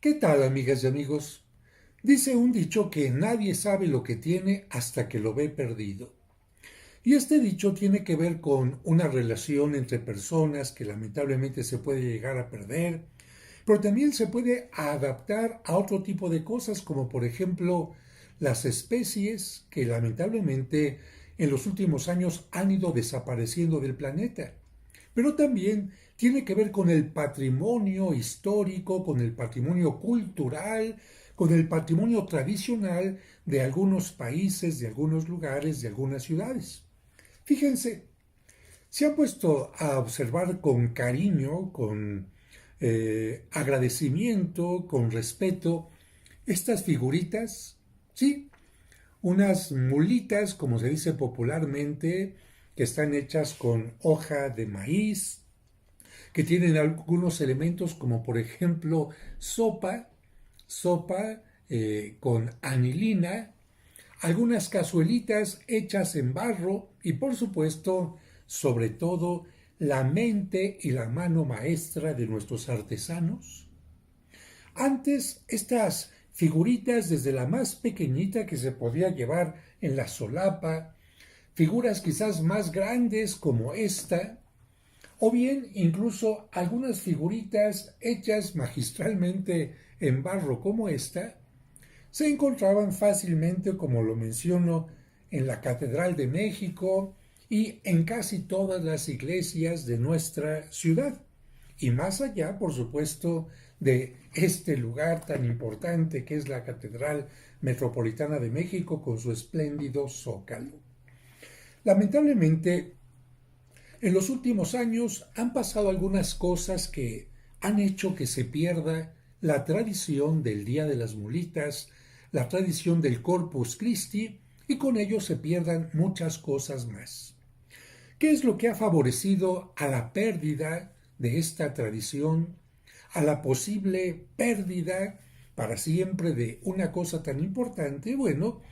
¿Qué tal, amigas y amigos? Dice un dicho que nadie sabe lo que tiene hasta que lo ve perdido. Y este dicho tiene que ver con una relación entre personas que lamentablemente se puede llegar a perder, pero también se puede adaptar a otro tipo de cosas, como por ejemplo las especies que lamentablemente en los últimos años han ido desapareciendo del planeta. Pero también tiene que ver con el patrimonio histórico, con el patrimonio cultural, con el patrimonio tradicional de algunos países, de algunos lugares, de algunas ciudades. Fíjense, se han puesto a observar con cariño, con agradecimiento, con respeto, estas figuritas, sí, unas mulitas, como se dice popularmente, que están hechas con hoja de maíz, que tienen algunos elementos como por ejemplo sopa con anilina, algunas cazuelitas hechas en barro y por supuesto, sobre todo, la mente y la mano maestra de nuestros artesanos. Antes, estas figuritas, desde la más pequeñita que se podía llevar en la solapa, figuras quizás más grandes como esta, o bien incluso algunas figuritas hechas magistralmente en barro como esta, se encontraban fácilmente, como lo menciono, en la Catedral de México y en casi todas las iglesias de nuestra ciudad. Y más allá, por supuesto, de este lugar tan importante que es la Catedral Metropolitana de México con su espléndido zócalo. Lamentablemente, en los últimos años han pasado algunas cosas que han hecho que se pierda la tradición del Día de las Mulitas, la tradición del Corpus Christi, y con ello se pierdan muchas cosas más. ¿Qué es lo que ha favorecido a la pérdida de esta tradición, a la posible pérdida para siempre de una cosa tan importante? Bueno,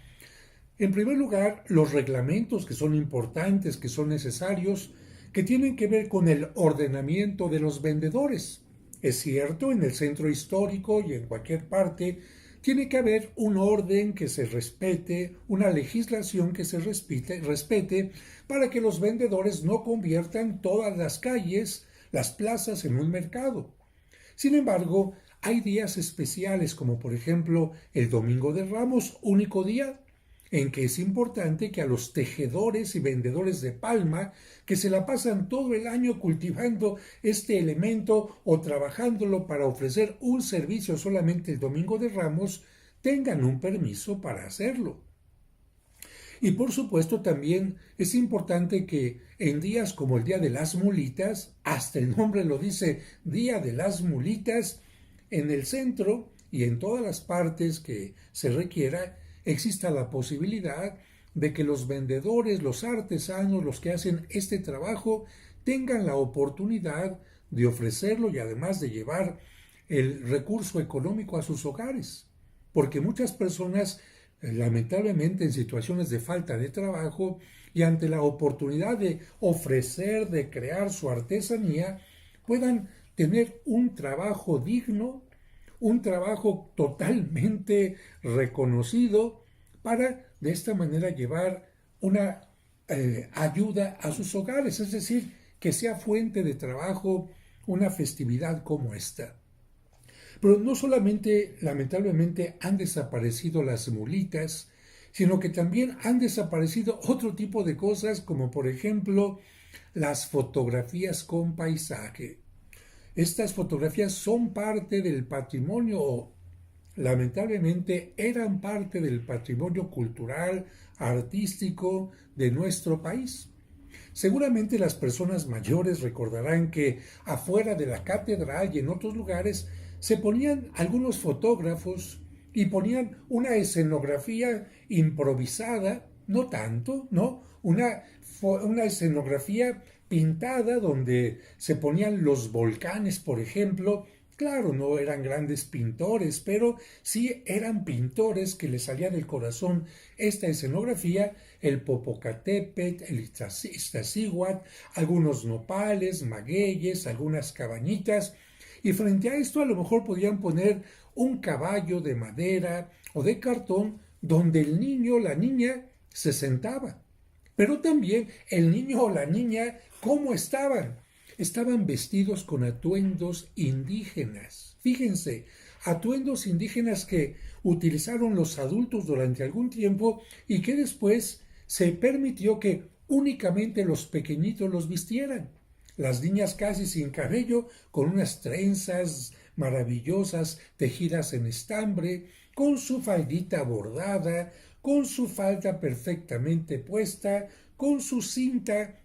en primer lugar, los reglamentos que son importantes, que son necesarios, que tienen que ver con el ordenamiento de los vendedores. Es cierto, en el centro histórico y en cualquier parte tiene que haber un orden que se respete, una legislación que se respete para que los vendedores no conviertan todas las calles, las plazas en un mercado. Sin embargo, hay días especiales como por ejemplo el Domingo de Ramos, único día en que es importante que a los tejedores y vendedores de palma, que se la pasan todo el año cultivando este elemento o trabajándolo para ofrecer un servicio solamente el Domingo de Ramos, tengan un permiso para hacerlo. Y por supuesto también es importante que en días como el Día de las Mulitas, hasta el nombre lo dice, Día de las Mulitas, en el centro y en todas las partes que se requiera, exista la posibilidad de que los vendedores, los artesanos, los que hacen este trabajo, tengan la oportunidad de ofrecerlo y además de llevar el recurso económico a sus hogares. Porque muchas personas, lamentablemente en situaciones de falta de trabajo y ante la oportunidad de ofrecer, de crear su artesanía, puedan tener un trabajo digno, un trabajo totalmente reconocido para de esta manera llevar una ayuda a sus hogares, es decir, que sea fuente de trabajo una festividad como esta. Pero no solamente, lamentablemente, han desaparecido las mulitas, sino que también han desaparecido otro tipo de cosas, como por ejemplo las fotografías con paisaje. Estas fotografías son parte del patrimonio, o lamentablemente eran parte del patrimonio cultural, artístico de nuestro país. Seguramente las personas mayores recordarán que afuera de la catedral y en otros lugares se ponían algunos fotógrafos y ponían una escenografía improvisada, no tanto, ¿no? Una escenografía pintada donde se ponían los volcanes, por ejemplo. Claro, no eran grandes pintores, pero sí eran pintores que les salía del corazón esta escenografía, el Popocatépetl, el Iztaccíhuatl, algunos nopales, magueyes, algunas cabañitas, Y frente a esto a lo mejor podían poner un caballo de madera o de cartón donde el niño o la niña se sentaba. Pero también el niño o la niña, ¿cómo estaban? Estaban vestidos con atuendos indígenas. Fíjense, atuendos indígenas que utilizaron los adultos durante algún tiempo y que después se permitió que únicamente los pequeñitos los vistieran. Las niñas casi sin cabello, con unas trenzas maravillosas tejidas en estambre, con su faldita bordada, con su falda perfectamente puesta, con su cinta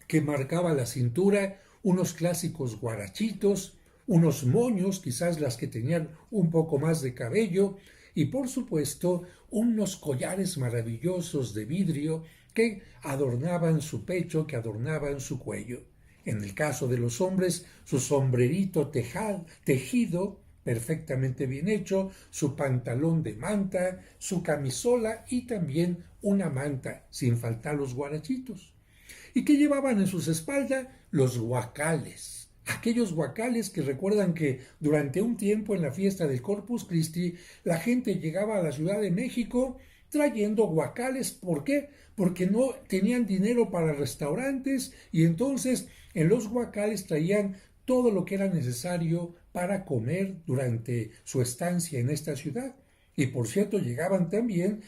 que marcaba la cintura, unos clásicos guarachitos, unos moños, quizás las que tenían un poco más de cabello, y por supuesto unos collares maravillosos de vidrio que adornaban su pecho, que adornaban su cuello. En el caso de los hombres, su sombrerito tejido, perfectamente bien hecho, su pantalón de manta, su camisola y también una manta, sin faltar los guarachitos. ¿Y qué llevaban en sus espaldas? Los guacales. Aquellos guacales que recuerdan que durante un tiempo en la fiesta del Corpus Christi la gente llegaba a la Ciudad de México trayendo guacales. ¿Por qué? Porque no tenían dinero para restaurantes y entonces en los guacales traían todo lo que era necesario para comer durante su estancia en esta ciudad. Y por cierto, llegaban también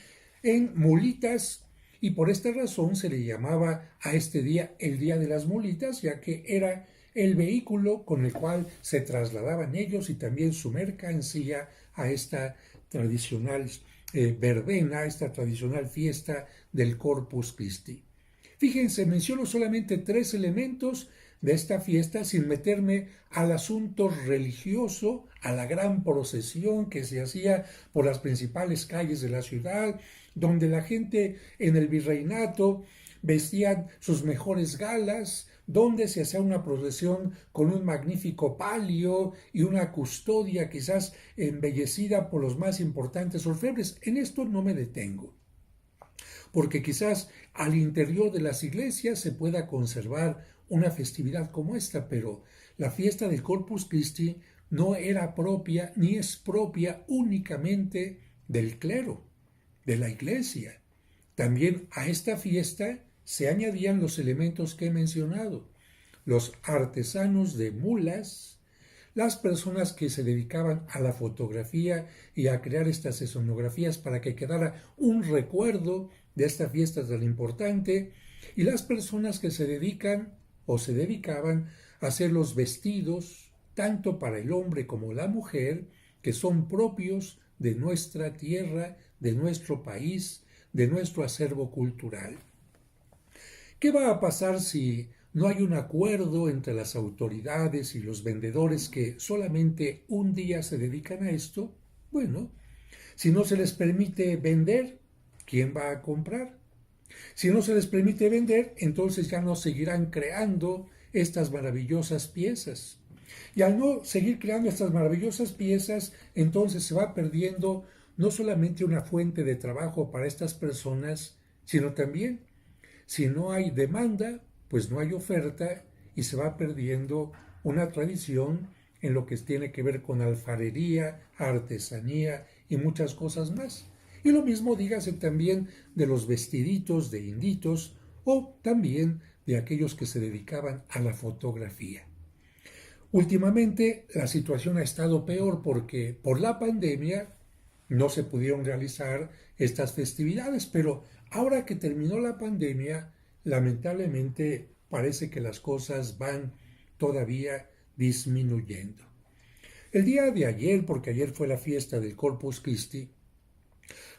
en mulitas y por esta razón se le llamaba a este día el Día de las Mulitas, ya que era el vehículo con el cual se trasladaban ellos y también su mercancía a esta tradicional verbena, esta tradicional fiesta del Corpus Christi. Fíjense, menciono solamente 3 elementos de esta fiesta sin meterme al asunto religioso, a la gran procesión que se hacía por las principales calles de la ciudad, donde la gente en el virreinato vestían sus mejores galas, donde se hacía una procesión con un magnífico palio y una custodia quizás embellecida por los más importantes orfebres. En esto no me detengo, porque quizás al interior de las iglesias se pueda conservar una festividad como esta, pero la fiesta del Corpus Christi no era propia ni es propia únicamente del clero, de la iglesia. También a esta fiesta se añadían los elementos que he mencionado: los artesanos de mulas, las personas que se dedicaban a la fotografía y a crear estas escenografías para que quedara un recuerdo de esta fiesta tan importante, y las personas que se dedican o se dedicaban a hacer los vestidos, tanto para el hombre como la mujer, que son propios de nuestra tierra, de nuestro país, de nuestro acervo cultural. ¿Qué va a pasar si no hay un acuerdo entre las autoridades y los vendedores que solamente un día se dedican a esto? Bueno, si no se les permite vender, ¿quién va a comprar? Si no se les permite vender, entonces ya no seguirán creando estas maravillosas piezas. Y al no seguir creando estas maravillosas piezas, entonces se va perdiendo no solamente una fuente de trabajo para estas personas, sino también, si no hay demanda, pues no hay oferta y se va perdiendo una tradición en lo que tiene que ver con alfarería, artesanía y muchas cosas más. Y lo mismo dígase también de los vestiditos de inditos o también de aquellos que se dedicaban a la fotografía. Últimamente la situación ha estado peor porque por la pandemia no se pudieron realizar estas festividades, pero ahora que terminó la pandemia, lamentablemente parece que las cosas van todavía disminuyendo. El día de ayer, porque ayer fue la fiesta del Corpus Christi,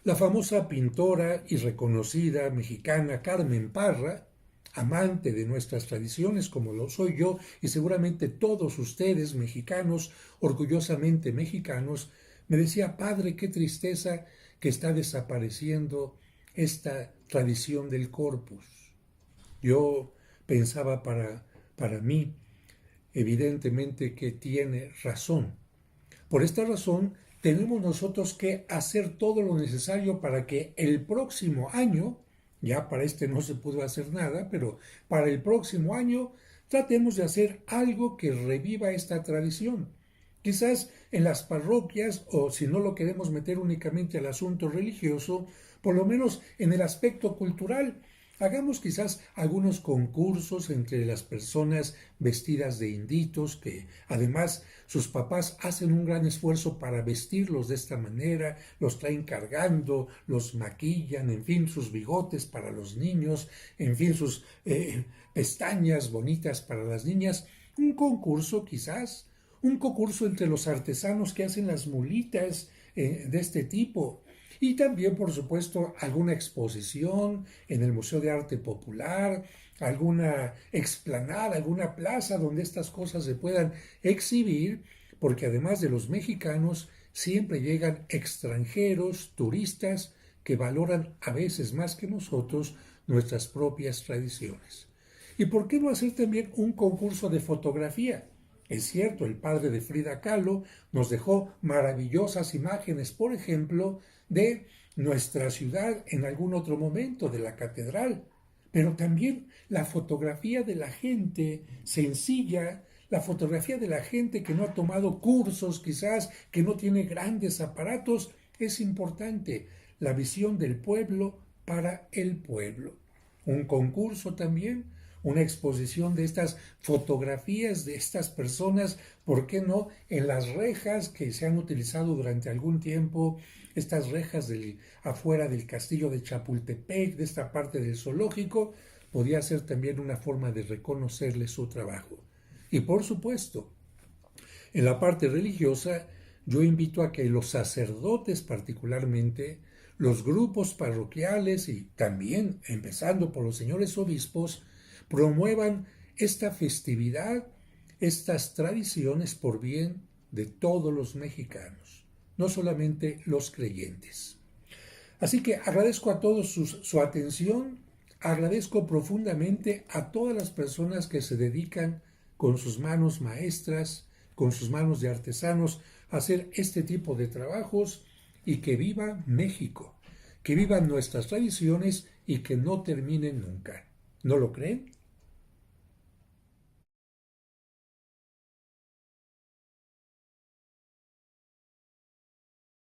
la famosa pintora y reconocida mexicana Carmen Parra, amante de nuestras tradiciones como lo soy yo y seguramente todos ustedes mexicanos, orgullosamente mexicanos, me decía: padre, qué tristeza que está desapareciendo esta tradición del Corpus. Yo pensaba para mí, evidentemente que tiene razón. Por esta razón, tenemos nosotros que hacer todo lo necesario para que el próximo año, ya para este no se pudo hacer nada, pero para el próximo año tratemos de hacer algo que reviva esta tradición. quizás en las parroquias, o si no lo queremos meter únicamente al asunto religioso, por lo menos en el aspecto cultural. Hagamos quizás algunos concursos entre las personas vestidas de inditos, que además sus papás hacen un gran esfuerzo para vestirlos de esta manera, los traen cargando, los maquillan, en fin, sus bigotes para los niños, en fin, sus pestañas bonitas para las niñas. Un concurso quizás, un concurso entre los artesanos que hacen las mulitas de este tipo. Y también, por supuesto, alguna exposición en el Museo de Arte Popular, alguna explanada, alguna plaza donde estas cosas se puedan exhibir, porque además de los mexicanos, siempre llegan extranjeros, turistas, que valoran a veces más que nosotros nuestras propias tradiciones. ¿Y por qué no hacer también un concurso de fotografía? Es cierto, el padre de Frida Kahlo nos dejó maravillosas imágenes, por ejemplo, de nuestra ciudad en algún otro momento, de la catedral, pero también la fotografía de la gente sencilla, la fotografía de la gente que no ha tomado cursos quizás, que no tiene grandes aparatos, es importante. La visión del pueblo para el pueblo. Un concurso también, una exposición de estas fotografías de estas personas, ¿por qué no? En las rejas que se han utilizado durante algún tiempo, estas rejas afuera del castillo de Chapultepec, de esta parte del zoológico, podía ser también una forma de reconocerle su trabajo. Y por supuesto, en la parte religiosa, yo invito a que los sacerdotes particularmente, los grupos parroquiales y también, empezando por los señores obispos, promuevan esta festividad, estas tradiciones por bien de todos los mexicanos, no solamente los creyentes. Así que agradezco a todos su atención, agradezco profundamente a todas las personas que se dedican con sus manos maestras, con sus manos de artesanos, a hacer este tipo de trabajos, y que viva México, que vivan nuestras tradiciones y que no terminen nunca. ¿No lo creen?